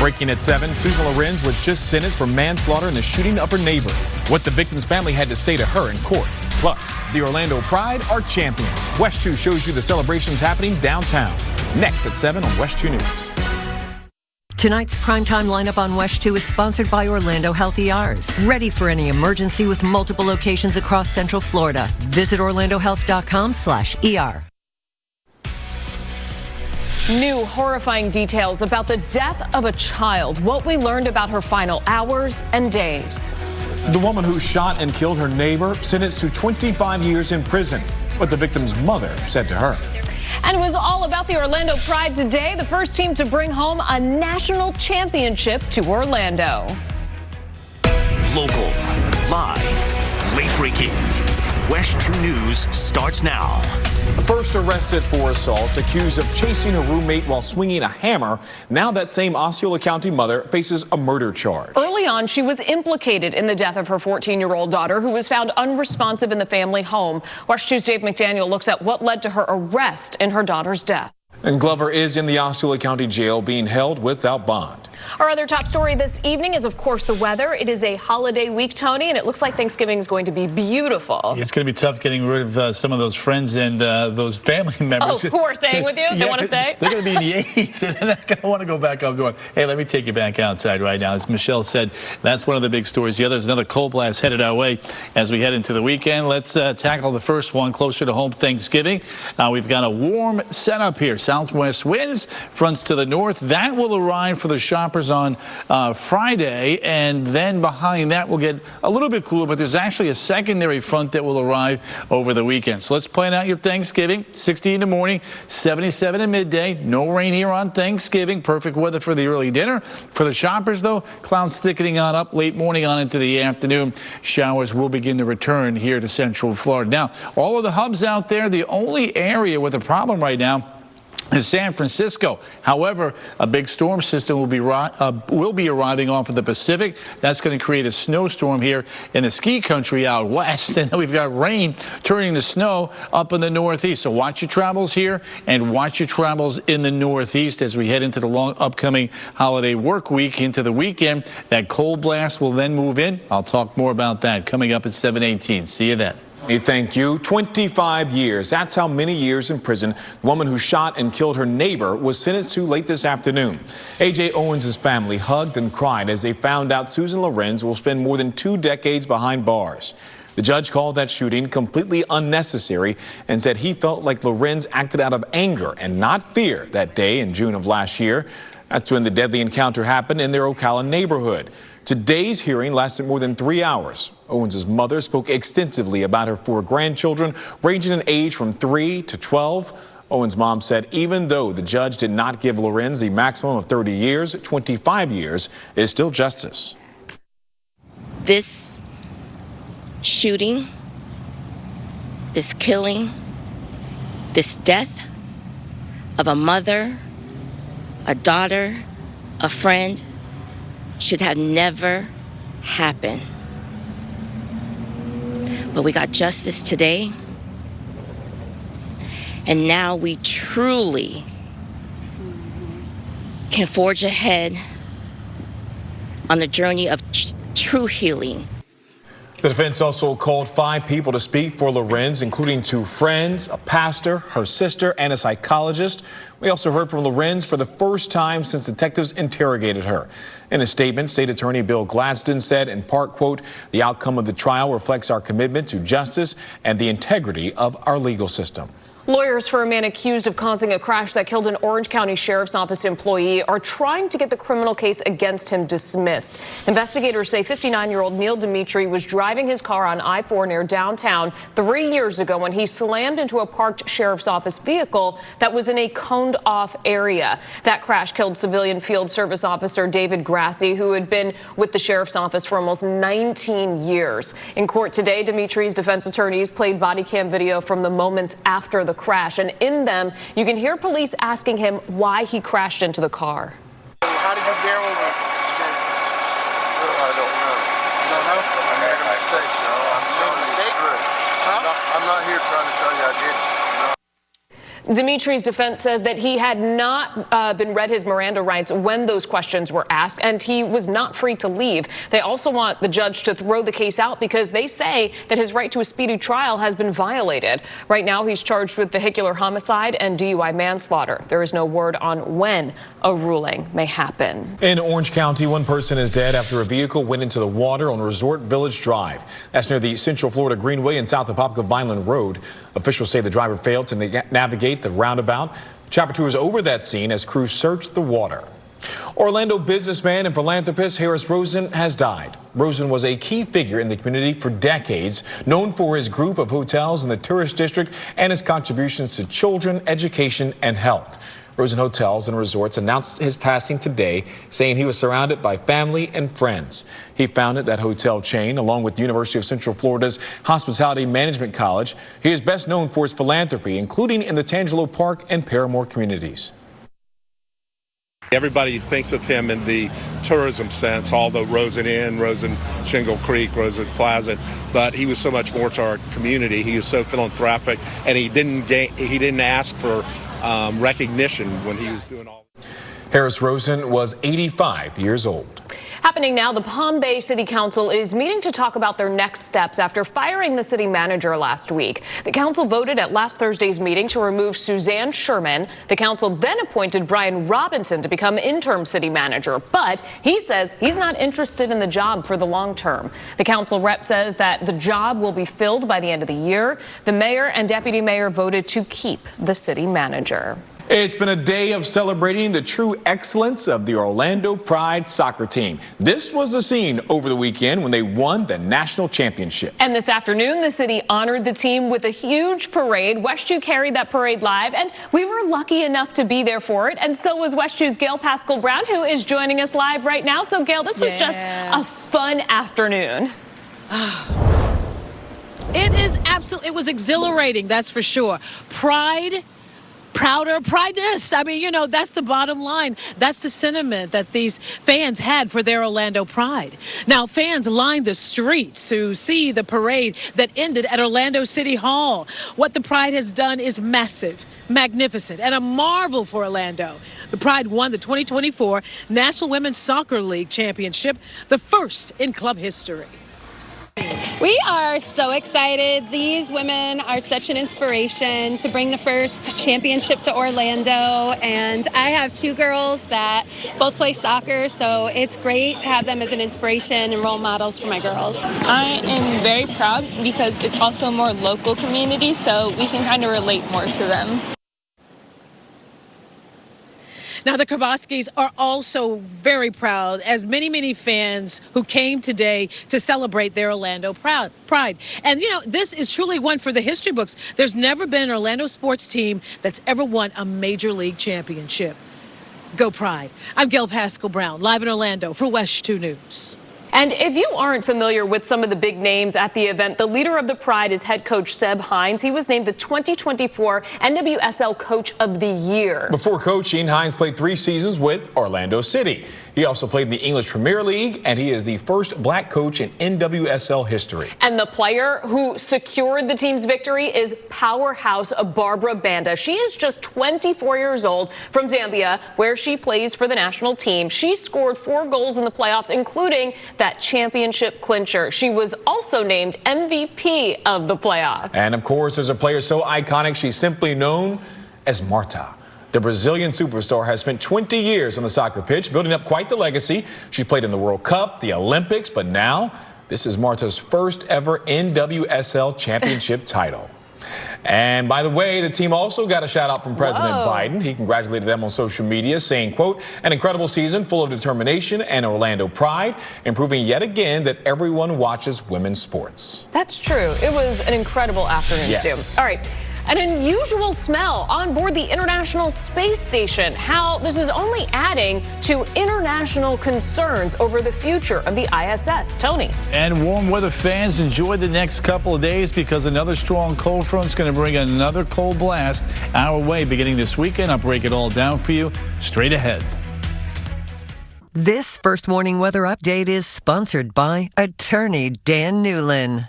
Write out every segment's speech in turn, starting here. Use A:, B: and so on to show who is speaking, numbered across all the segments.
A: Breaking at 7, Susan Lorenz was just sentenced for manslaughter in the shooting of her neighbor. What the victim's family had to say to her in court. Plus, the Orlando Pride are champions. WESH 2 shows you the celebrations happening downtown. Next at 7 on WESH 2 News.
B: Tonight's primetime lineup on WESH 2 is sponsored by Orlando Health ERs. Ready for any emergency with multiple locations across Central Florida. Visit orlandohealth.com/ER.
C: New horrifying details about the death of a child, what we learned about her final hours and days.
A: The woman who shot and killed her neighbor sentenced to 25 years in prison. What the victim's mother said to her.
C: And it was all about the Orlando Pride today, the first team to bring home a national championship to Orlando.
D: Local, live, late breaking. WESH 2 News starts now.
A: First arrested for assault, accused of chasing her roommate while swinging a hammer. Now that same Osceola County mother faces a murder charge.
C: Early on, she was implicated in the death of her 14-year-old daughter, who was found unresponsive in the family home. WESH 2's Dave McDaniel looks at what led to her arrest in her daughter's death.
A: And Glover is in the Osceola County Jail being held without bond.
C: Our other top story this evening is, of course, the weather. It is a holiday week, Tony, and it looks like Thanksgiving is going to be beautiful.
E: It's going to be tough getting rid of some of those friends and those family members.
C: Oh, who are staying with you? They want to stay?
E: They're going to be in the 80s, and they're not going to want to go back out north. Hey, let me take you back outside right now. As Michelle said, that's one of the big stories. The other is another cold blast headed our way as we head into the weekend. Let's tackle the first one closer to home, Thanksgiving. We've got a warm setup here. Southwest winds, fronts to the north. That will arrive for the shoppers on Friday, and then behind that we'll get a little bit cooler, but there's actually a secondary front that will arrive over the weekend. So let's plan out your Thanksgiving. 60 in the morning, 77 at midday. No rain here on Thanksgiving. Perfect weather for the early dinner. For the shoppers, though, clouds thickening on up late morning on into the afternoon. Showers will begin to return here to Central Florida. Now, all of the hubs out there, the only area with a problem right now is San Francisco. However, a big storm system will be arriving off of the Pacific. That's going to create a snowstorm here in the ski country out west. And we've got rain turning to snow up in the northeast. So watch your travels here and watch your travels in the northeast as we head into the long upcoming holiday work week into the weekend. That cold blast will then move in. I'll talk more about that coming up at 7:18. See you then.
A: Thank you. 25 years. That's how many years in prison the woman who shot and killed her neighbor was sentenced to late this afternoon. A.J. Owens' family hugged and cried as they found out Susan Lorenz will spend more than 2 decades behind bars. The judge called that shooting completely unnecessary and said he felt like Lorenz acted out of anger and not fear that day in June of last year. That's when the deadly encounter happened in their Ocala neighborhood. Today's hearing lasted more than 3 hours. Owens' mother spoke extensively about her 4 grandchildren, ranging in age from 3 to 12. Owens' mom said even though the judge did not give Lorenz the maximum of 30 years, 25 years is still justice.
F: This shooting, this killing, this death of a mother, a daughter, a friend, should have never happened. But we got justice today. And now we truly can forge ahead on the journey of true healing.
A: The defense also called 5 people to speak for Lorenz, including 2 friends, a pastor, her sister, and a psychologist. We also heard from Lorenz for the first time since detectives interrogated her. In a statement, State Attorney Bill Gladstone said, in part, quote, "The outcome of the trial reflects our commitment to justice and the integrity of our legal system."
C: Lawyers for a man accused of causing a crash that killed an Orange County Sheriff's Office employee are trying to get the criminal case against him dismissed. Investigators say 59-year-old Neil Dimitri was driving his car on I-4 near downtown 3 years ago when he slammed into a parked Sheriff's Office vehicle that was in a coned-off area. That crash killed civilian field service officer David Grassi, who had been with the Sheriff's Office for almost 19 years. In court today, Dimitri's defense attorneys played body cam video from the moments after the crash, and in them you can hear police asking him why he crashed into the car.
G: How did you bear over just? I don't know. You don't know? I made a mistake, I'm not here trying to tell you I did.
C: Dimitri's defense says that he had not been read his Miranda rights when those questions were asked, and he was not free to leave. They also want the judge to throw the case out because they say that his right to a speedy trial has been violated. Right now, he's charged with vehicular homicide and DUI manslaughter. There is no word on when a ruling may happen.
A: In Orange County, one person is dead after a vehicle went into the water on Resort Village Drive. That's near the Central Florida Greenway and south of Popka Vineland Road. Officials say the driver failed to navigate the roundabout. Chopper 2 is over that scene as crews search the water. Orlando businessman and philanthropist Harris Rosen has died. Rosen was a key figure in the community for decades, known for his group of hotels in the tourist district and his contributions to children, education, and health. Rosen Hotels and Resorts announced his passing today, saying he was surrounded by family and friends. He founded that hotel chain along with University of Central Florida's Hospitality Management College. He is best known for his philanthropy, including in the Tangelo Park and Paramore communities.
H: Everybody thinks of him in the tourism sense, although Rosen Inn, Rosen Shingle Creek, Rosen Plaza, but he was so much more to our community. He was so philanthropic, and he didn't ask for recognition when he was doing all.
A: Harris Rosen was 85 years old.
C: Happening now, the Palm Bay City Council is meeting to talk about their next steps after firing the city manager last week. The council voted at last Thursday's meeting to remove Suzanne Sherman. The council then appointed Brian Robinson to become interim city manager, but he says he's not interested in the job for the long term. The council rep says that the job will be filled by the end of the year. The mayor and deputy mayor voted to keep the city manager.
A: It's been a day of celebrating the true excellence of the Orlando Pride soccer team. This was the scene over the weekend when they won the national championship.
C: And this afternoon, the city honored the team with a huge parade. WESH 2 carried that parade live, and we were lucky enough to be there for it. And so was WESH 2's Gail Pascal Brown, who is joining us live right now. So, Gail, this was just a fun afternoon.
I: It was exhilarating, that's for sure. Pride. Prouder, prideness. I mean, you know, that's the bottom line. That's the sentiment that these fans had for their Orlando Pride. Now, fans lined the streets to see the parade that ended at Orlando City Hall. What the Pride has done is massive, magnificent, and a marvel for Orlando. The Pride won the 2024 National Women's Soccer League Championship, the first in club history.
J: We are so excited. These women are such an inspiration to bring the first championship to Orlando. And I have two girls that both play soccer, so it's great to have them as an inspiration and role models for my girls.
K: I am very proud because it's also a more local community, so we can kind of relate more to them.
I: Now, the Kraboskis are also very proud, as many fans who came today to celebrate their Orlando Pride. And, you know, this is truly one for the history books. There's never been an Orlando sports team that's ever won a major league championship. Go Pride. I'm Gail Pascal Brown, live in Orlando for WESH 2 News.
C: And if you aren't familiar with some of the big names at the event, the leader of the Pride is head coach Seb Hines. He was named the 2024 NWSL Coach of the Year.
A: Before coaching, Hines played 3 seasons with Orlando City. He also played in the English Premier League, and he is the first black coach in NWSL history.
C: And the player who secured the team's victory is powerhouse Barbara Banda. She is just 24 years old, from Zambia, where she plays for the national team. She scored 4 goals in the playoffs, including that championship clincher. She was also named MVP of the playoffs.
A: And of course, there's a player so iconic, she's simply known as Marta. The Brazilian superstar has spent 20 years on the soccer pitch, building up quite the legacy. She's played in the World Cup, the Olympics, but now this is Marta's first ever NWSL championship title. And by the way, the team also got a shout out from President Biden. He congratulated them on social media, saying, quote, an incredible season full of determination and Orlando pride, and proving yet again that everyone watches women's sports.
C: That's true. It was an incredible afternoon, Stu. All right. An unusual smell on board the International Space Station. How this is only adding to international concerns over the future of the ISS. Tony.
E: And warm weather fans, enjoy the next couple of days because another strong cold front is going to bring another cold blast our way beginning this weekend. I'll break it all down for you straight ahead.
B: This First Warning Weather Update is sponsored by attorney Dan Newlin.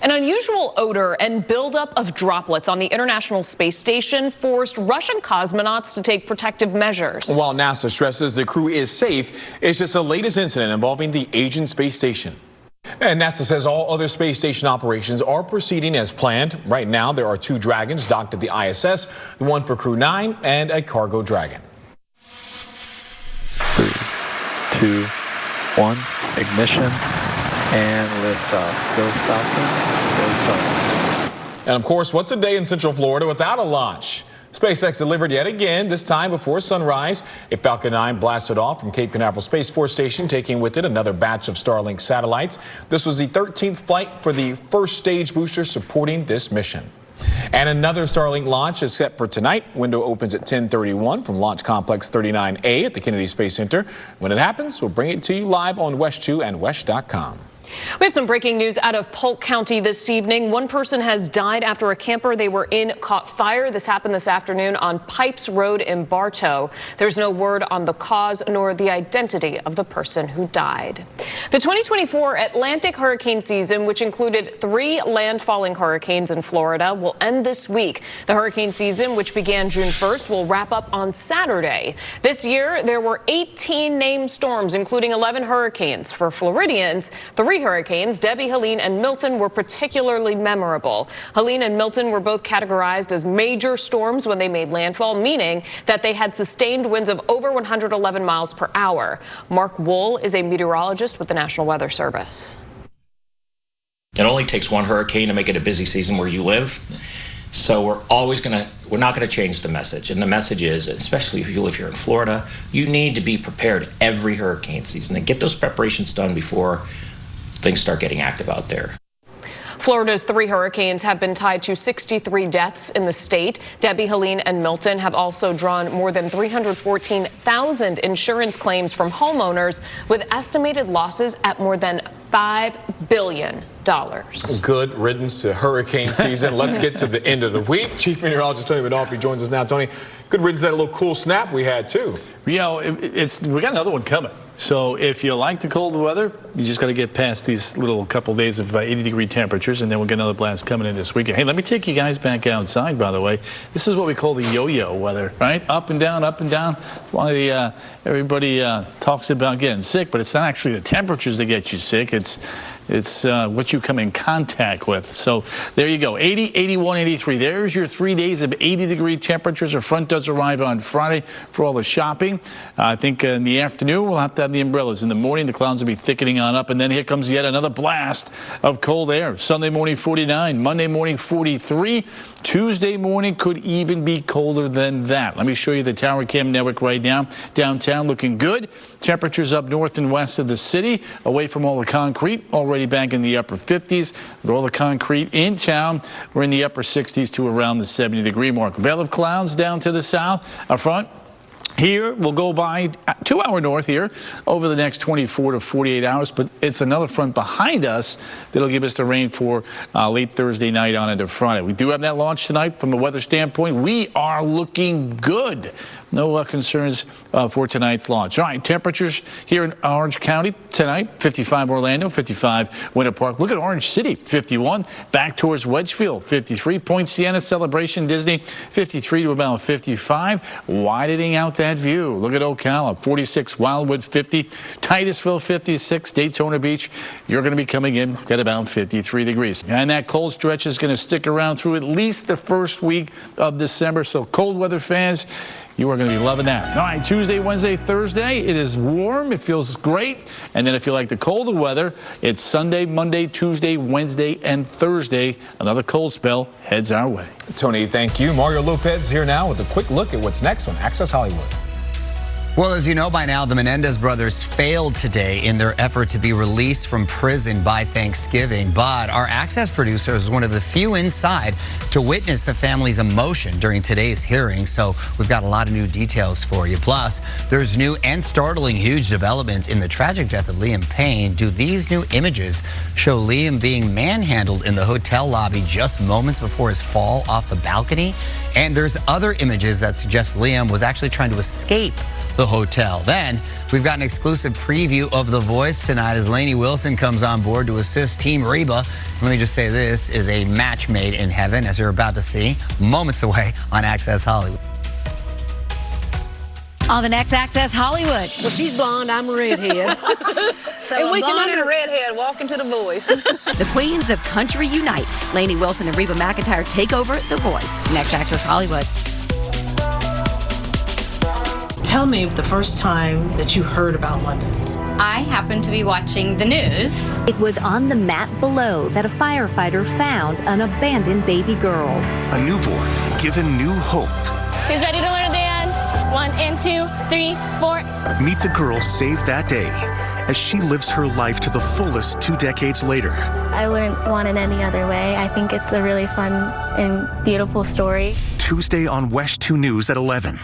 C: An unusual odor and buildup of droplets on the International Space Station forced Russian cosmonauts to take protective measures.
A: While NASA stresses the crew is safe, it's just the latest incident involving the Asian space station. And NASA says all other space station operations are proceeding as planned. Right now, there are 2 Dragons docked at the ISS, the one for Crew 9 and a cargo Dragon.
L: 3, 2, 1, ignition, and liftoff. Go Falcon, go Falcon.
A: And of course, what's a day in Central Florida without a launch? SpaceX delivered yet again, this time before sunrise. A Falcon 9 blasted off from Cape Canaveral Space Force Station, taking with it another batch of Starlink satellites. This was the 13th flight for the first stage booster supporting this mission. And another Starlink launch is set for tonight. Window opens at 10:31 from Launch Complex 39A at the Kennedy Space Center. When it happens, we'll bring it to you live on WESH 2 and WESH.com.
C: We have some breaking news out of Polk County this evening. One person has died after a camper they were in caught fire. This happened this afternoon on Pipes Road in Bartow. There's no word on the cause nor the identity of the person who died. The 2024 Atlantic hurricane season, which included 3 landfalling hurricanes in Florida, will end this week. The hurricane season, which began June 1st, will wrap up on Saturday. This year, there were 18 named storms, including 11 hurricanes. For Floridians, 3 hurricanes, Debbie, Helene, and Milton, were particularly memorable. Helene and Milton were both categorized as major storms when they made landfall, meaning that they had sustained winds of over 111 miles per hour. Mark Wool is a meteorologist with the National Weather Service.
M: It only takes one hurricane to make it a busy season where you live. So we're not gonna change the message. And the message is, especially if you live here in Florida, you need to be prepared every hurricane season and get those preparations done before things start getting active out there.
C: Florida's 3 hurricanes have been tied to 63 deaths in the state. Debbie, Helene, and Milton have also drawn more than 314,000 insurance claims from homeowners, with estimated losses at more than $5 billion.
A: Good riddance to hurricane season. Let's get to the end of the week. Chief Meteorologist Tony Manalfi joins us now. Tony, good riddance to that little cool snap we had, too.
E: You know, we got another one coming. So if you like the cold weather, you just got to get past these little couple days of 80-degree temperatures, and then we'll get another blast coming in this weekend. Hey, let me take you guys back outside, by the way. This is what we call the yo-yo weather, right? Up and down, up and down. Why everybody talks about getting sick, but it's not actually the temperatures that get you sick. It's what you come in contact with. So there you go, 80, 81, 83. There's your 3 days of 80-degree temperatures. Our front does arrive on Friday for all the shopping. I think in the afternoon we'll have to have the umbrellas. In the morning the clouds will be thickening on up, and then here comes yet another blast of cold air. Sunday morning 49, Monday morning 43. Tuesday morning could even be colder than that. Let me show you the tower cam network right now. Downtown looking good. Temperatures up north and west of the city, away from all the concrete, already back in the upper 50s. With all the concrete in town, we're in the upper 60s to around the 70-degree mark. Veil of clouds down to the south. Up front, here we'll go by 2 hour north here over the next 24 to 48 hours, but it's another front behind us that'll give us the rain for late Thursday night on into Friday. We do have that launch tonight from a weather standpoint. We are looking good. No concerns for tonight's launch. All right, temperatures here in Orange County tonight, 55 Orlando, 55 Winter Park. Look at Orange City, 51. Back towards Wedgefield, 53. Point Siena, Celebration, Disney, 53 to about 55. Widening out that view. Look at Ocala, 46. Wildwood, 50. Titusville, 56. Daytona Beach, you're going to be coming in at about 53 degrees. And that cold stretch is going to stick around through at least the first week of December. So cold weather fans, you are going to be loving that. All right, Tuesday, Wednesday, Thursday, it is warm. It feels great. And then if you like the colder weather, it's Sunday, Monday, Tuesday, Wednesday, and Thursday. Another cold spell heads our way.
A: Tony, thank you. Mario Lopez is here now with a quick look at what's next on Access Hollywood.
N: Well, as you know by now, the Menendez brothers failed today in their effort to be released from prison by Thanksgiving. But our Access producer is one of the few inside to witness the family's emotion during today's hearing. So we've got a lot of new details for you. Plus, there's new and startling huge developments in the tragic death of Liam Payne. Do these new images show Liam being manhandled in the hotel lobby just moments before his fall off the balcony? And there's other images that suggest Liam was actually trying to escape the hotel. Then we've got an exclusive preview of The Voice tonight as Lainey Wilson comes on board to assist Team Reba. Let me just say this is a match made in heaven, as you're about to see moments away on Access Hollywood.
O: On the next Access Hollywood.
P: Well, she's blonde, I'm a redhead.
Q: So and we blonde and a redhead walking to The Voice.
O: The Queens of Country unite. Lainey Wilson and Reba McEntire take over The Voice. Next Access Hollywood.
I: Tell me the first time that you heard about London.
R: I happened to be watching the news.
S: It was on the map below that a firefighter found an abandoned baby girl.
D: A newborn given new hope.
K: Who's ready to learn to dance? 1 and 2, 3, 4.
D: Meet the girl saved that day as she lives her life to the fullest 2 decades later.
K: I wouldn't want it any other way. I think it's a really fun and beautiful story.
D: Tuesday on WESH 2 News at 11.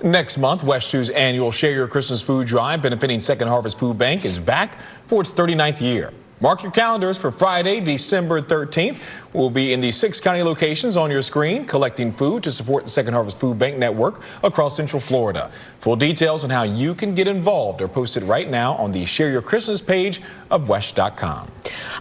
A: Next month, WESH 2's annual Share Your Christmas Food Drive benefiting Second Harvest Food Bank is back for its 39th year. Mark your calendars for Friday, December 13th. We'll be in the 6 county locations on your screen collecting food to support the Second Harvest Food Bank network across Central Florida. Full details on how you can get involved are posted right now on the Share Your Christmas page of WESH.com.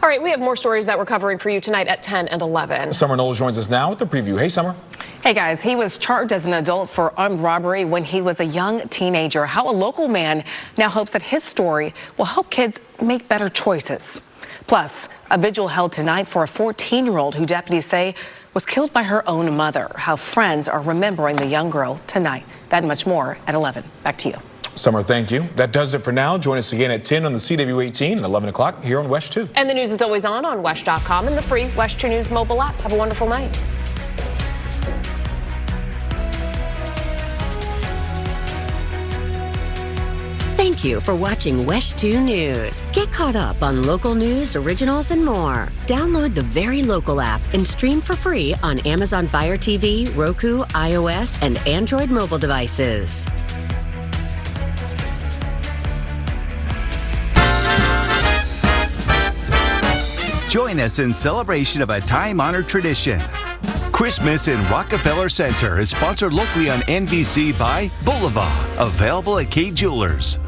C: All right, we have more stories that we're covering for you tonight at 10 and 11.
A: Summer Knowles joins us now with the preview. Hey, Summer.
T: Hey, guys. He was charged as an adult for armed robbery when he was a young teenager. How a local man now hopes that his story will help kids make better choices. Plus, a vigil held tonight for a 14-year-old who deputies say was killed by her own mother. How friends are remembering the young girl tonight. That and much more at 11. Back to you.
A: Summer, thank you. That does it for now. Join us again at 10 on the CW18 and 11 o'clock here on WESH 2.
C: And the news is always on WESH.com and the free WESH 2 News mobile app. Have a wonderful night.
U: Thank you for watching WESH 2 News. Get caught up on local news, originals, and more. Download the Very Local app and stream for free on Amazon Fire TV, Roku, iOS, and Android mobile devices.
V: Join us in celebration of a time-honored tradition. Christmas in Rockefeller Center is sponsored locally on NBC by Boulevard, available at Kay Jewelers.